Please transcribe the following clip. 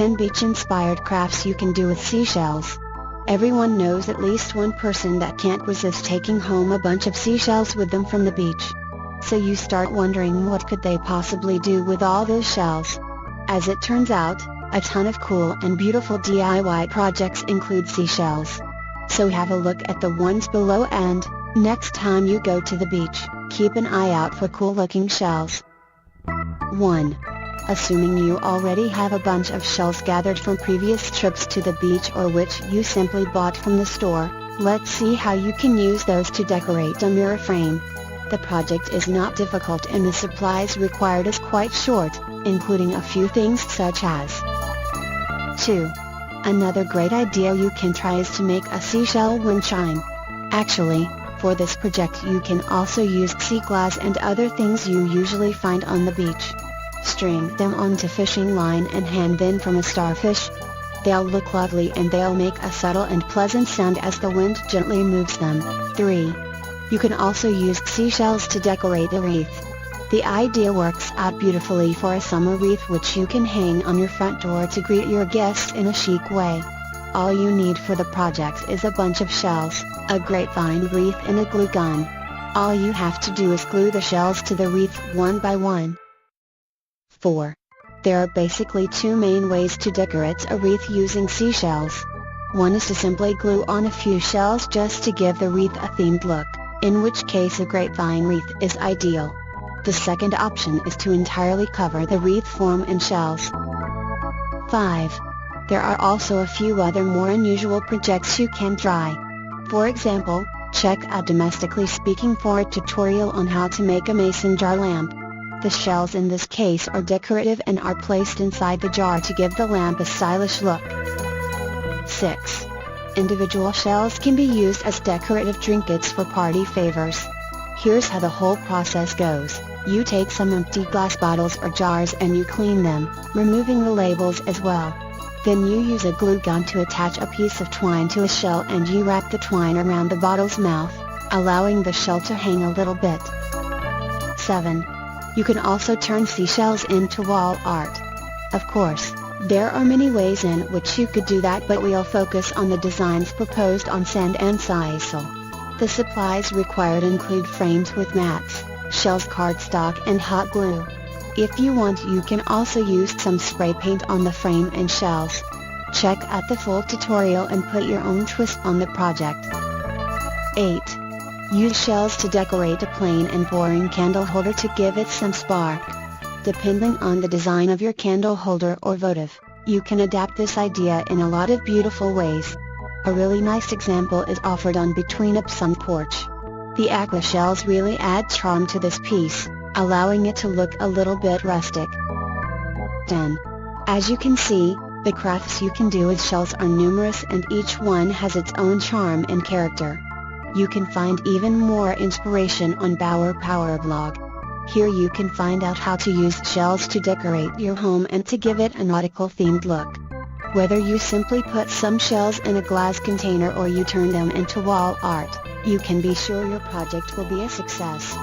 10 beach-inspired crafts you can do with seashells. Everyone knows at least one person that can't resist taking home a bunch of seashells with them from the beach. So you start wondering what could they possibly do with all those shells. As it turns out, a ton of cool and beautiful DIY projects include seashells. So have a look at the ones below and, next time you go to the beach, keep an eye out for cool-looking shells. 1. Assuming you already have a bunch of shells gathered from previous trips to the beach or which you simply bought from the store, let's see how you can use those to decorate a mirror frame. The project is not difficult and the supplies required is quite short, including a few things such as 2. Another great idea you can try is to make a seashell wind chime. Actually, for this project you can also use sea glass and other things you usually find on the beach. String them onto fishing line and hang them from a starfish. They'll look lovely and they'll make a subtle and pleasant sound as the wind gently moves them. 3. You can also use seashells to decorate a wreath. The idea works out beautifully for a summer wreath which you can hang on your front door to greet your guests in a chic way. All you need for the project is a bunch of shells, a grapevine wreath and a glue gun. All you have to do is glue the shells to the wreath one by one. 4. There are basically two main ways to decorate a wreath using seashells. One is to simply glue on a few shells just to give the wreath a themed look, in which case a grapevine wreath is ideal. The second option is to entirely cover the wreath form in shells. 5. There are also a few other more unusual projects you can try. For example, check out Domestically Speaking for a tutorial on how to make a mason jar lamp. The shells in this case are decorative and are placed inside the jar to give the lamp a stylish look. 6. Individual shells can be used as decorative trinkets for party favors. Here's how the whole process goes. You take some empty glass bottles or jars and you clean them, removing the labels as well. Then you use a glue gun to attach a piece of twine to a shell and you wrap the twine around the bottle's mouth, allowing the shell to hang a little bit. 7. You can also turn seashells into wall art. Of course, there are many ways in which you could do that, but we'll focus on the designs proposed on Sand and Seashell. The supplies required include frames with mats, shells, cardstock and hot glue. If you want you can also use some spray paint on the frame and shells. Check out the full tutorial and put your own twist on the project. 8. Use shells to decorate a plain and boring candle holder to give it some spark. Depending on the design of your candle holder or votive, you can adapt this idea in a lot of beautiful ways. A really nice example is offered on Between Ups on Porch. The aqua shells really add charm to this piece, allowing it to look a little bit rustic. 10. As you can see, the crafts you can do with shells are numerous and each one has its own charm and character. You can find even more inspiration on Bauer Power blog. Here you can find out how to use shells to decorate your home and to give it a nautical themed look. Whether you simply put some shells in a glass container or you turn them into wall art, you can be sure your project will be a success.